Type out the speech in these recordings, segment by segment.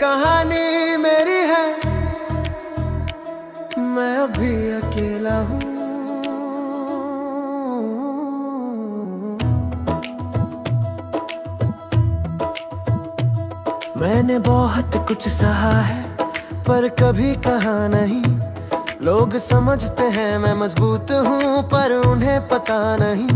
कहानी मेरी है, मैं अभी अकेला हूँ। मैंने बहुत कुछ सहा है पर कभी कहा नहीं। लोग समझते हैं मैं मजबूत हूँ पर उन्हें पता नहीं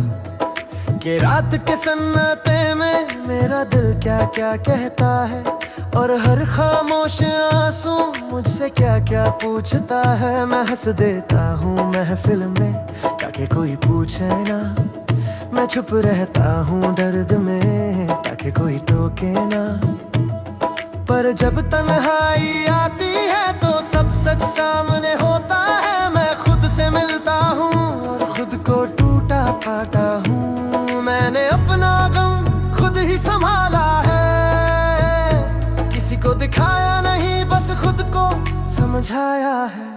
कि रात के सन्नाटे में मेरा दिल क्या क्या कहता है। और हर खामोश आंसू मुझसे क्या क्या पूछता है। मैं हंस देता हूँ महफिल में ताकि कोई पूछे ना। मैं छुप रहता हूँ दर्द में ताकि कोई टोके ना। पर जब तन्हाई आती है तो सब सच सामने होता है। मैं खुद से मिलता हूँ और खुद को टूटा फाटा हूँ। मैंने अपना गम खुद ही संभाला है, किसी को दिखाया नहीं बस खुद को समझाया है।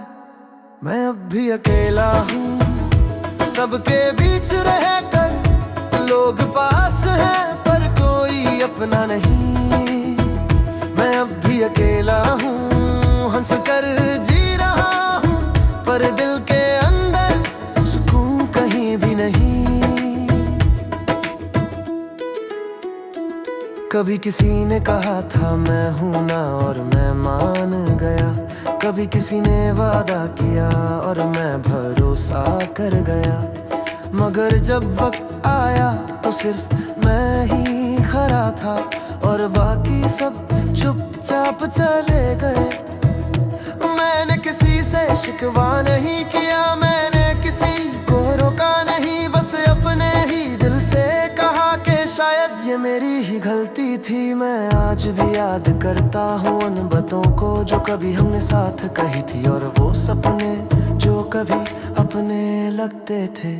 मैं अब भी अकेला हूँ सबके बीच रहकर। लोग पास हैं पर कोई अपना नहीं। मैं अब भी अकेला हूँ हंस कर जी रहा हूँ पर दिल के अंदर सुकून कहीं भी नहीं। कभी किसी ने कहा था मैं हूँ ना और मैं मान गया। कभी किसी ने वादा किया और मैं भरोसा कर गया। मगर जब वक्त आया तो सिर्फ मैं ही खरा था और बाकी सब चुपचाप चले गए। मैंने किसी से शिकवा नहीं किया, मैंने किसी को रोका नहीं। बस अपने ही दिल से कहा कि शायद ये मेरी ही गलती थी। मैं आज भी याद करता हूँ उन बातों को जो कभी हमने साथ कही थी और वो सपने जो कभी अपने लगते थे।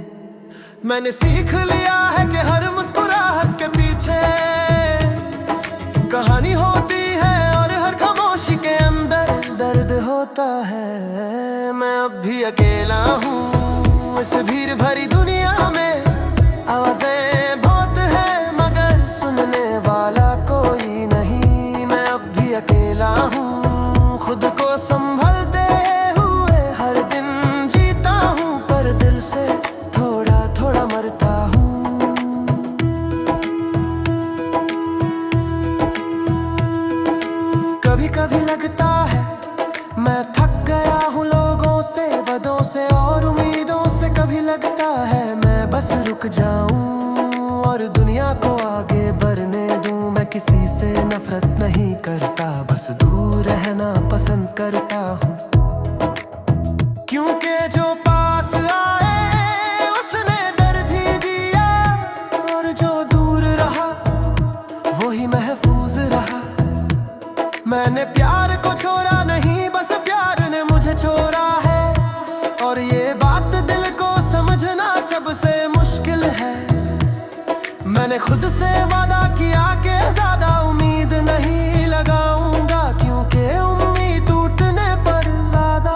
मैंने सीख लिया है कि हर मुस्कुराहट के पीछे कहानी होती है और हर खामोशी के अंदर दर्द होता है। मैं अब भी अकेला हूँ इस भीड़ भरी दुनिया में। आवाजें बहुत है मगर सुनने वाला कोई नहीं। मैं अब भी अकेला हूँ खुद को संभलते हुए हर दिन जीता हूँ पर दिल से थोड़ा थोड़ा मरता हूँ। कभी कभी लगता है मैं थक गया हूँ लोगों से, वादों से और उम्मीदों से। कभी लगता है मैं बस रुक जाऊं और दुनिया को आगे बढ़ने दूं। मैं किसी से नफरत नहीं करता बस दूर रहना पसंद करता हूँ। क्योंकि जो पास आए उसने दर्द ही दिया और जो दूर रहा वो ही महफूज रहा। मैंने प्यार को छोड़ा नहीं बस प्यार ने मुझे छोड़ा है। और ये बात दिल को समझना सबसे मुश्किल है। मैंने खुद से वादा किया कि ज्यादा उम्मीद नहीं लगाऊंगा, क्योंकि उम्मीद टूटने पर ज्यादा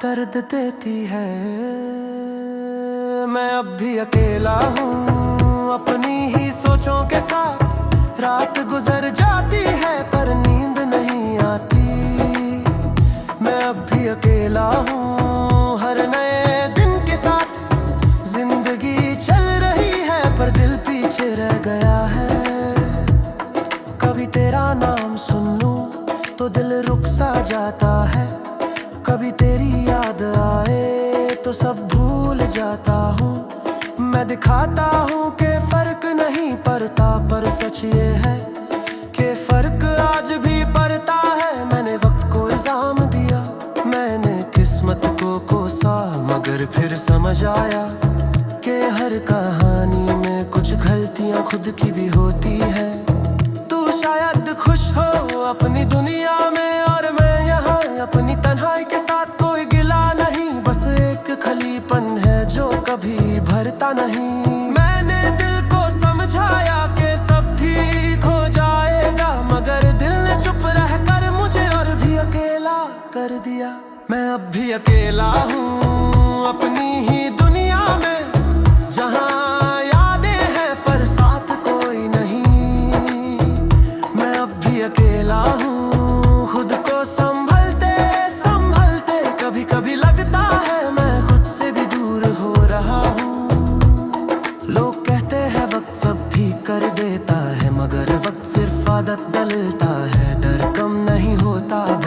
दर्द देती है। मैं अब भी अकेला हूँ अपनी ही सोचों के साथ। रात गुजर जाती है पर नींद नहीं आती। मैं अब भी अकेला हूँ हर नए दिन के साथ। जिंदगी चल रही है पर दिल पीछे रह गया है। कभी तेरा नाम सुन लूं तो दिल रुक सा जाता है। कभी तेरी याद आए तो सब भूल जाता हूँ। मैं दिखाता हूँ कि फर्क नहीं पड़ता पर सच ये है कि फर्क आज भी पड़ता है। मैंने वक्त को इल्जाम दिया, मैंने किस्मत को कोसा, मगर फिर समझ आया कि हर कहानी में कुछ गलतियां खुद की भी होती है। तू शायद खुश हो अपनी दुनिया में और मैं यहाँ अपनी तन्हाई के साथ। कोई गिला नहीं बस एक खालीपन है जो कभी भरता नहीं। मैंने दिल को समझाया कि सब ठीक हो जाएगा, मगर दिल ने चुप रह कर मुझे और भी अकेला कर दिया। मैं अब भी अकेला हूँ अपनी ही दुनिया में, जहाँ यादें हैं पर साथ कोई नहीं। मैं अब भी अकेला हूँ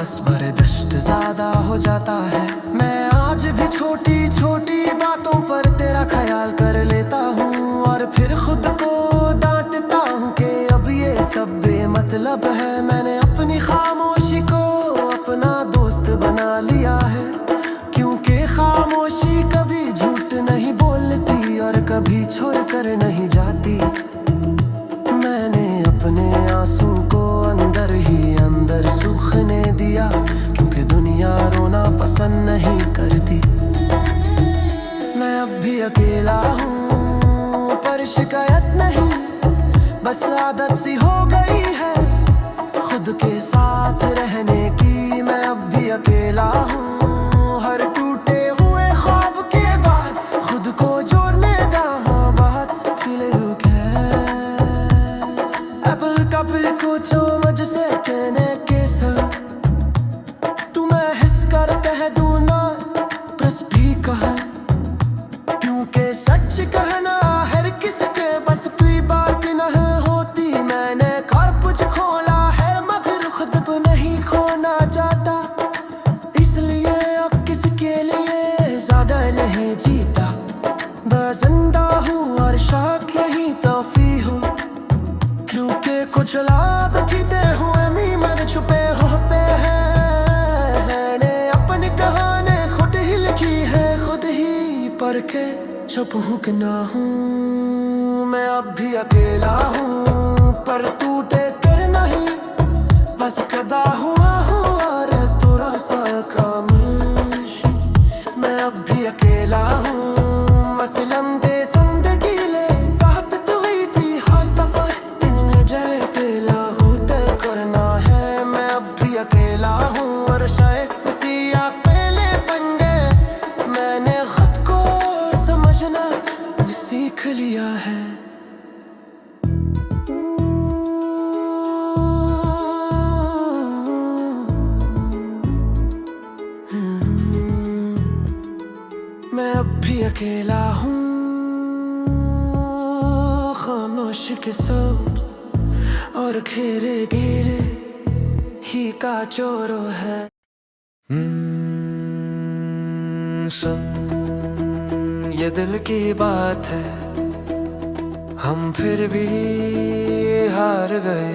बस बर्दाश्त ज्यादा हो जाता है। मैं आज भी छोटी छोटी बातों पर तेरा ख्याल कर लेता हूँ और फिर खुद को डांटता हूँ कि अब ये सब बेमतलब है। मैंने अपनी खामोशी को अपना दोस्त बना लिया है, क्योंकि खामोशी कभी झूठ नहीं बोलती और कभी छोड़ कर नहीं जाती। मैंने अपने आंसू को अंदर ही अंदर सूखने दिया, क्योंकि दुनिया रोना पसंद नहीं करती। मैं अब भी अकेला हूँ पर शिकायत नहीं, बस आदत सी हो गई है खुद के साथ रहने की। मैं अब भी अकेला हूँ, हर टूटे हुए ख्वाब के बाद खुद को जोड़ने का बहुत कपल को जो मुझसे कहने के संग तू मैं हिस कर कह दूँ ना बस भी कहा, क्योंकि सच कहना हर किसी के बस की बात नहीं होती। मैंने कर कुछ खोला है मगर खुद को नहीं खोना चाहता, इसलिए अब किसके लिए ज्यादा नहीं जीता। बस जिंदा हूँ और शौक यही तौफी हो, क्योंकि कुछ लाख खीते हुए मी मेरे छुपे हो पे हैं। ने अपनी कहानी खुद ही लिखी है, खुद ही पढ़ के चुप हूँ कि ना हूँ। मैं अब भी अकेला हूँ पर टूटे कर नहीं, बस कदा हुआ हूँ और थोड़ा सा खामोश। मैं अब भी अकेला हूँ मसलन दे जिंदगी ले साथ तो हुई थी हर सफर दिन जाए अकेला होते करना है। मैं अब भी अकेला हूँ और शायद नसीया पहले बन गए, मैंने खुद को समझना सीख लिया है। मैं अब भी अकेला हूँ, खामोश के सब और घेरे घेरे ही का चोरो है। सुन ये दिल की बात है, हम फिर भी हार गए।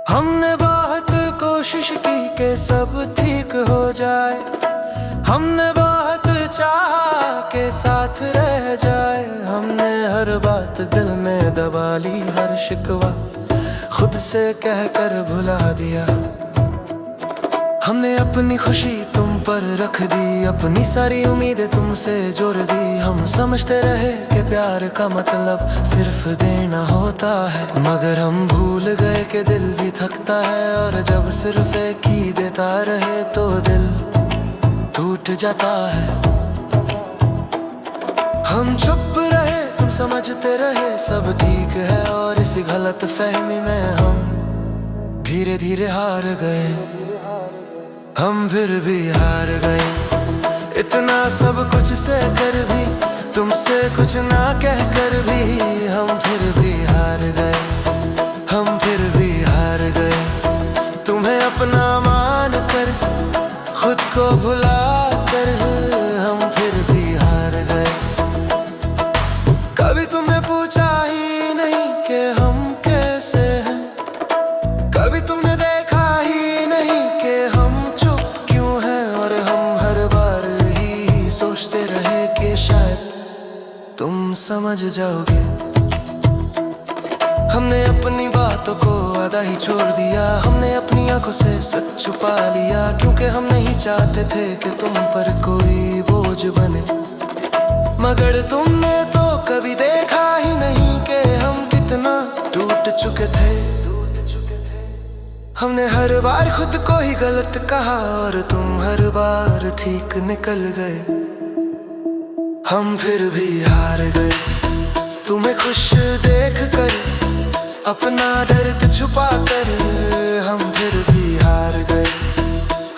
हमने बहुत कोशिश की कि सब ठीक हो जाए, हमने बहुत चाहा के साथ रह जाए। हमने हर बात दिल में दबा ली, हर शिकवा खुद से कहकर भुला दिया। हमने अपनी खुशी तुम पर रख दी, अपनी सारी उम्मीदें तुमसे जोड़ दी। हम समझते रहे कि प्यार का मतलब सिर्फ देना होता है, मगर हम भूल गए कि दिल भी थकता है और जब सिर्फ एक ही देता रहे तो दिल टूट जाता है। हम चुप रहे तुम समझते रहे सब ठीक है, और इसी गलत फहमी में हम धीरे धीरे हार गए। हम फिर भी हार गए, इतना सब कुछ से कर भी, तुमसे कुछ ना कह कर भी हम फिर भी हार गए। हम फिर भी हार गए, तुम्हें अपना मान कर खुद को भुला कर हम फिर भी हार गए। कभी तुमने पूछा ही नहीं कि हम कैसे हैं, कभी तुमने देखा ही नहीं कि हम चुप क्यों हैं, और हम हर बार ही सोचते रहे कि शायद तुम समझ जाओगे। हमने अपनी बातों को आधा ही छोड़ दिया, हमने अपनी आंखों से सच छुपा लिया, क्योंकि हम नहीं चाहते थे कि तुम पर कोई बोझ बने। मगर तुमने तो कभी देखा ही नहीं कि हम कितना टूट चुके थे। हमने हर बार खुद को ही गलत कहा और तुम हर बार ठीक निकल गए। हम फिर भी हार गए, तुम्हें खुश देख कर अपना दर्द छुपा कर हम फिर भी हार गए।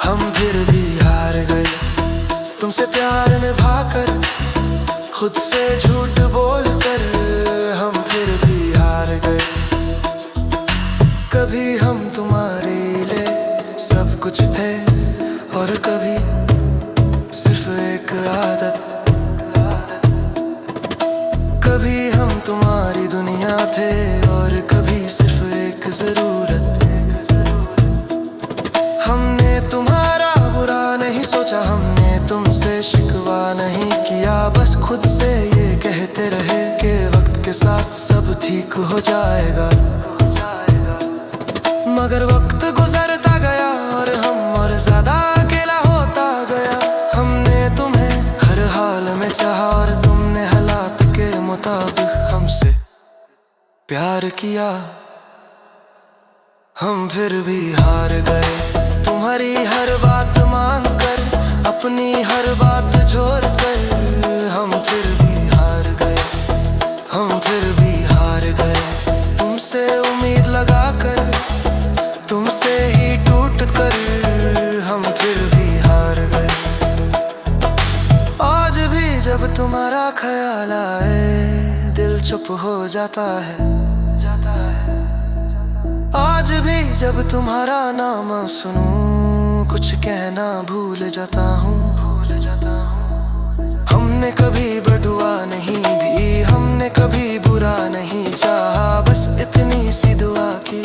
हम फिर भी हार गए, तुमसे प्यार निभा कर खुद से झूठ बोल कर हम फिर भी हार गए। कभी हम तुम्हारे लिए के साथ सब ठीक हो जाएगा। मगर वक्त गुजरता गया और हम और ज्यादा अकेला होता गया। हमने तुम्हें हर हाल में चाहा और तुमने हालात के मुताबिक हमसे प्यार किया। हम फिर भी हार गए तुम्हारी हर बात मान कर, अपनी हर बात छोड़ कर। हम फिर भी हार गए, हम फिर भी हार गए। तुमसे उम्मीद लगा कर, तुमसे ही टूट कर हम फिर भी हार गए। आज भी जब तुम्हारा ख्याल आए दिल चुप हो जाता है। आज भी जब तुम्हारा नाम सुनूं कुछ कहना भूल जाता हूँ। हमने कभी बददुआ नहीं दी, हमने कभी बुरा नहीं चाहा। बस इतनी सी दुआ की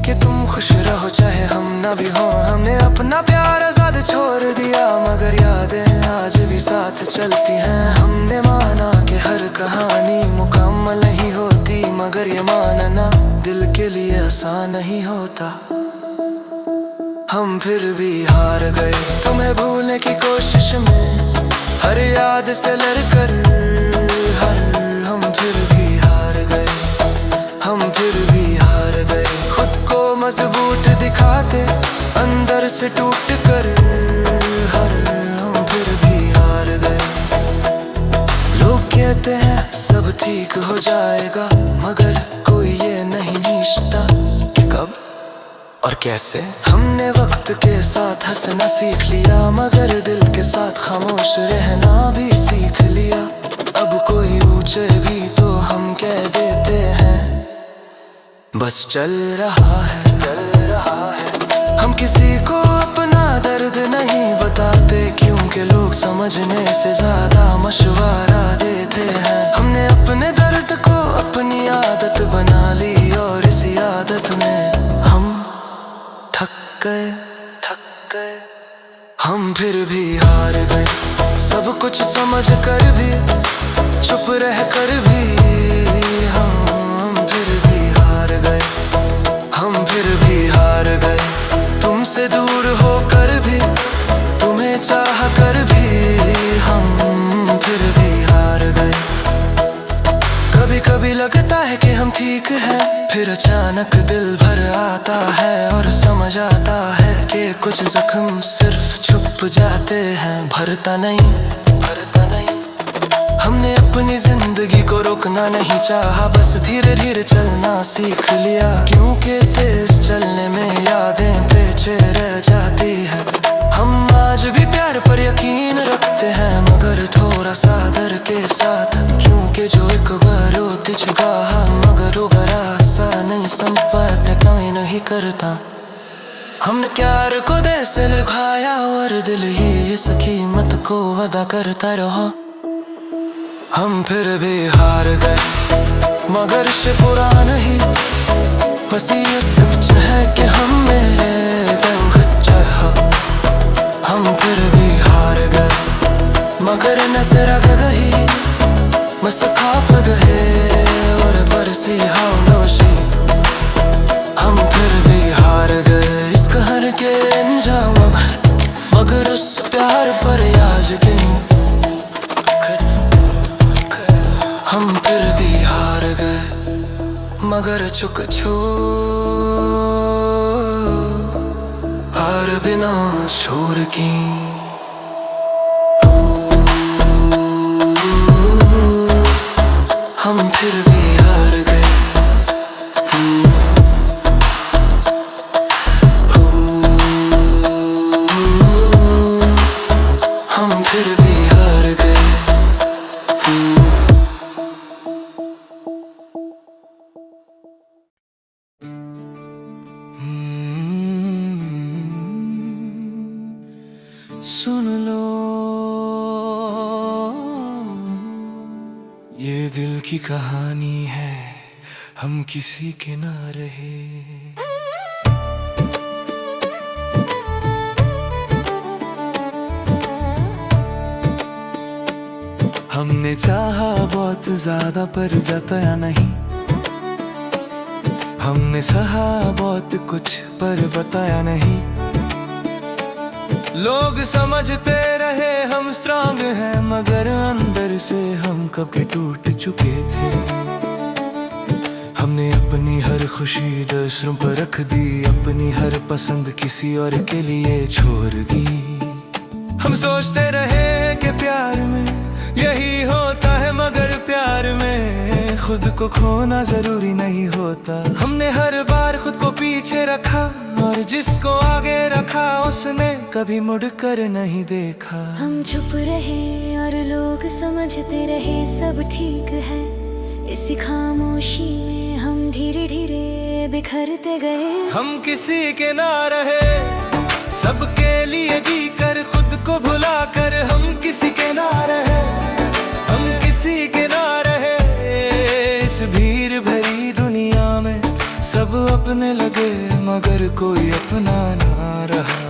कि तुम खुश रहो चाहे हम ना भी हो। हमने अपना प्यार आजाद छोड़ दिया मगर यादें आज भी साथ चलती हैं। हमने माना कि हर कहानी मुकम्मल नहीं होती, मगर ये मानना दिल के लिए आसान नहीं होता। हम फिर भी हार गए तुम्हें भूलने की कोशिश में, हर याद से लड़कर हम फिर भी हार गए। हम फिर भी हार गए खुद को मजबूत दिखाते, अंदर से टूट कर हम फिर भी हार गए। लोग कहते हैं सब ठीक हो जाएगा, मगर कोई ये नहीं पूछता कि कब और कैसे। हमने वक्त के साथ हंसना सीख लिया, मगर दिल के साथ खामोश रहना भी सीख लिया। अब कोई पूछे भी तो हम कह देते हैं बस चल रहा है। हम किसी को अपना दर्द नहीं बताते, क्योंकि लोग समझने से ज्यादा मशवरा देते हैं। हमने अपने दर्द को अपनी आदत बना ली और इसी आदत में हम थक गए। हम फिर भी हार गए सब कुछ समझ कर भी, चुप रह कर भी हम फिर भी हार गए। हम फिर भी हार गए तुमसे दूर होकर भी, तुम्हें चाह कर भी हम फिर भी हार गए। कभी कभी लगता है कि हम ठीक हैं, फिर अचानक दिल भर आता है और समझ आता है कि कुछ जख्म सिर्फ छुप जाते हैं, भरता नहीं। हमने अपनी जिंदगी को रोकना नहीं चाहा, बस धीरे धीरे चलना सीख लिया। क्योंकि तेज चलने में यादें पीछे रह जाती है। हम आज भी प्यार पर यकीन रखते हैं, मगर थोड़ा सा डर के साथ, क्योंकि जो एक बार होती चुका मगर वो भरोसा नहीं संपर्क कहीं नहीं करता। हमने प्यार को दिल से लिखाया और दिल ही इस कीमत को अदा करता रहा। हम फिर भी हार गए मगर से पुराना ही, बस ये सच है कि हमें चाहा। हम फिर भी हार गए मगर नजर गई, बस खाप गए और बरसी हौलोशी। हम फिर भी हार गए इस कहर के अंजाम, मगर उस प्यार पर याजगिन हम फिर भी हार गए मगर चुक छू हार बिना शोर की। हम फिर भी हार गए। हम फिर भी हार गए। सुन लो ये दिल की कहानी है, हम किसी के ना रहे। हमने हमने चाहा बहुत ज्यादा पर जताया नहीं, हमने सहा बहुत कुछ पर बताया नहीं। लोग समझते रहे हम स्ट्रांग हैं, मगर अंदर से हम कब के टूट चुके थे। हमने अपनी हर खुशी दूसरों पर रख दी, अपनी हर पसंद किसी और के लिए छोड़ दी। हम सोचते रहे कि प्यार में यही होता है, मगर प्यार में खुद को खोना जरूरी नहीं होता। हमने हर बार खुद को पीछे रखा, और जिसको आगे रखा उसने कभी मुड़कर नहीं देखा। हम चुप रहे और लोग समझते रहे सब ठीक है, इसी खामोशी में हम धीरे धीरे बिखरते गए। हम किसी के ना रहे, सबके लिए जी कर खुद को भुला कर। हम किसी के ना रहे, हम किसी के ना रहे। इस भीड़ भरी दुनिया में सब अपने लगे, मगर कोई अपना ना रहा।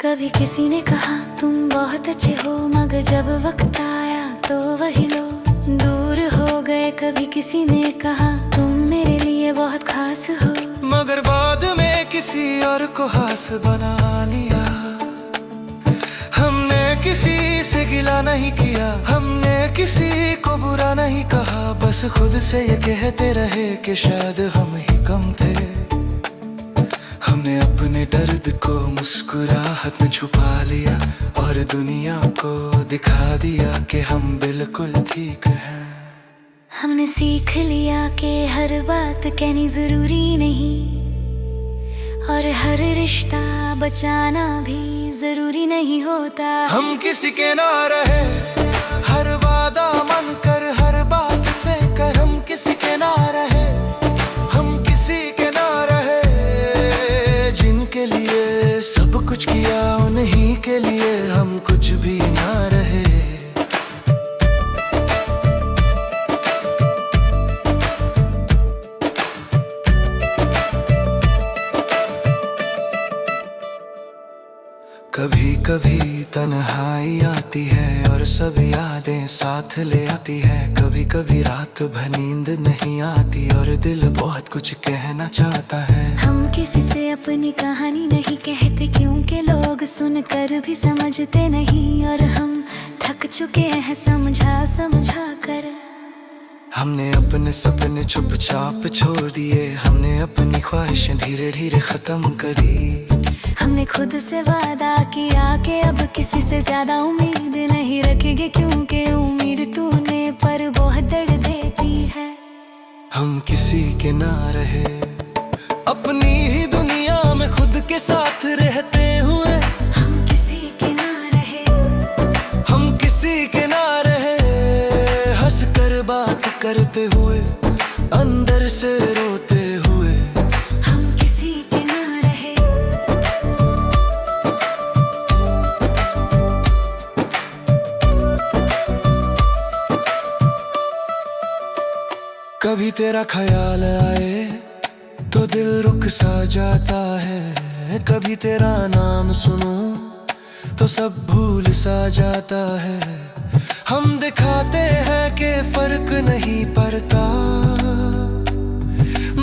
कभी किसी ने कहा तुम बहुत अच्छे हो, मगर जब वक्त आया तो वही लोग दूर हो गए। कभी किसी ने कहा तुम मेरे लिए बहुत खास हो, मगर बाद में किसी और को खास बना लिया। हमने किसी से गिला नहीं किया, हमने किसी को बुरा नहीं कहा, बस खुद से ये कहते रहे कि शायद हम ही कम थे। हमने अपने दर्द को मुस्कुराहट में छुपा लिया, और दुनिया को दिखा दिया कि हम बिल्कुल ठीक हैं। हमने सीख लिया कि हर बात कहनी जरूरी नहीं, और हर रिश्ता बचाना भी जरूरी नहीं होता। हम किसी के ना रहे, हर वादा मन कर, हर बात से कर। हम किसी के ना रहे, हम किसी के ना रहे। जिनके लिए सब कुछ किया उन्हीं के लिए हम कुछ भी ना रहे। कभी कभी तन्हाई आती है और सब यादें साथ ले आती है। कभी कभी रात भर नींद नहीं आती और दिल बहुत कुछ कहना चाहता है। हम किसी से अपनी कहानी नहीं कहते, क्योंकि लोग सुनकर भी समझते नहीं, और हम थक चुके हैं समझा समझा कर। हमने अपने सपने चुपचाप छोड़ दिए, हमने अपनी ख्वाहिशें धीरे धीरे खत्म करी। हमने खुद से वादा किया कि अब किसी से ज्यादा उम्मीद नहीं रखेंगे, क्योंकि उम्मीद टूटने पर बहुत दर्द देती है। हम किसी के ना रहे, अपनी ही दुनिया में खुद के साथ रहते हुए। हम किसी के ना रहे, हम किसी के ना रहे। हंस कर बात करते हुए, अंदर से रोते हुए। हम किसी के ना रहे। कभी तेरा ख्याल आए तो दिल रुक सा जाता है, कभी तेरा नाम सुनो तो सब भूल सा जाता है। हम दिखाते हैं कि फर्क नहीं पड़ता,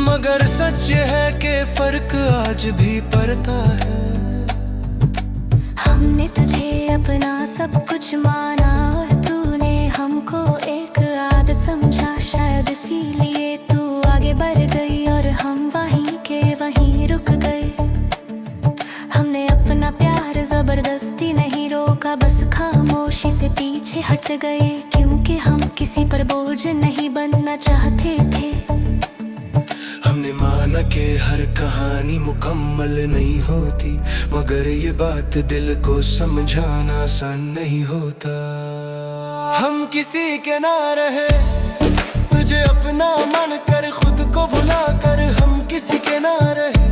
मगर सच है कि फर्क आज भी पड़ता है। हमने तुझे अपना सब कुछ माना, और तूने हमको एक आदत समझा, शायद इसीलिए तू आगे बढ़ गई और हम वहीं के वहीं रुक गए। हमने अपना प्यार जबरदस्ती नहीं रोका, बस खामोशी से पीछे हट गए, क्योंकि हम किसी पर बोझ नहीं बनना चाहते थे। हमने माना कि हर कहानी मुकम्मल नहीं होती, मगर ये बात दिल को समझाना आसान नहीं होता। हम किसी के ना रहे, तुझे अपना मन कर खुद को भुला कर। हम किसी के ना रहे,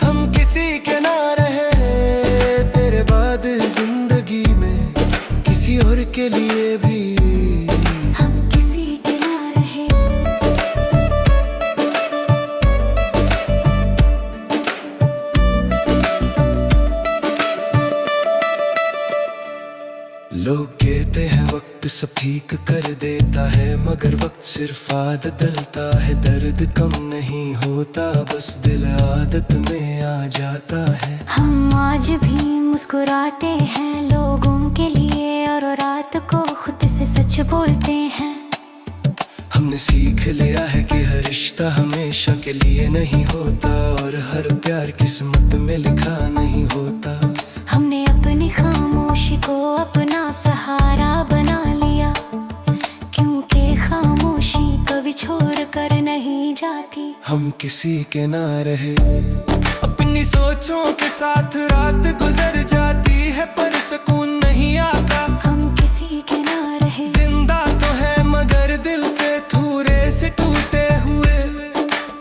हम किसी के ना रहे। तेरे बाद जिंदगी में किसी और के लिए भी हम किसी के ना रहे। हैं वक्त सब ठीक कर देता है, मगर वक्त सिर्फ आदत डलता है। दर्द कम नहीं होता, बस दिल आदत में आ जाता है। हम आज भी मुस्कुराते हैं लोगों के लिए, और रात को खुद से सच बोलते हैं। हमने सीख लिया है कि हर रिश्ता हमेशा के लिए नहीं होता, और हर प्यार किस्मत में लिखा नहीं होता। हमने अपनी खामोशी को अपना सहारा बना लिया, क्योंकि खामोशी कभी छोड़ कर नहीं जाती। हम किसी के ना रहे, अपनी सोचों के साथ रात गुजर जाती है, पर सुकून नहीं आता। हम किसी के ना रहे, जिंदा तो है मगर दिल से थोड़े से टूटे हुए।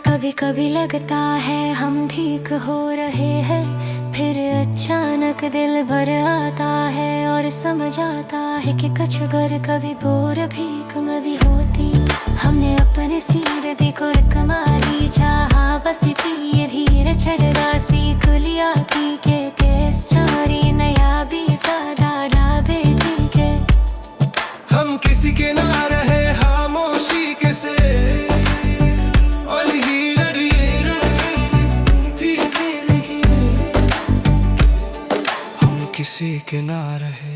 कभी कभी लगता है हम ठीक हो रहे हैं, फिर अचानक दिल भर आता है और समझ आता है कि कुछ गर कभी बोर भी कभी होती। हमने अपने सिर दी को कमारी चाहा, बस चाहिए धीरे चढ़गा सीख लिया के केस चारी नया भी सारा डाबे के। हम किसी के ना रहे, खामोशी के से किसी के ना रहे।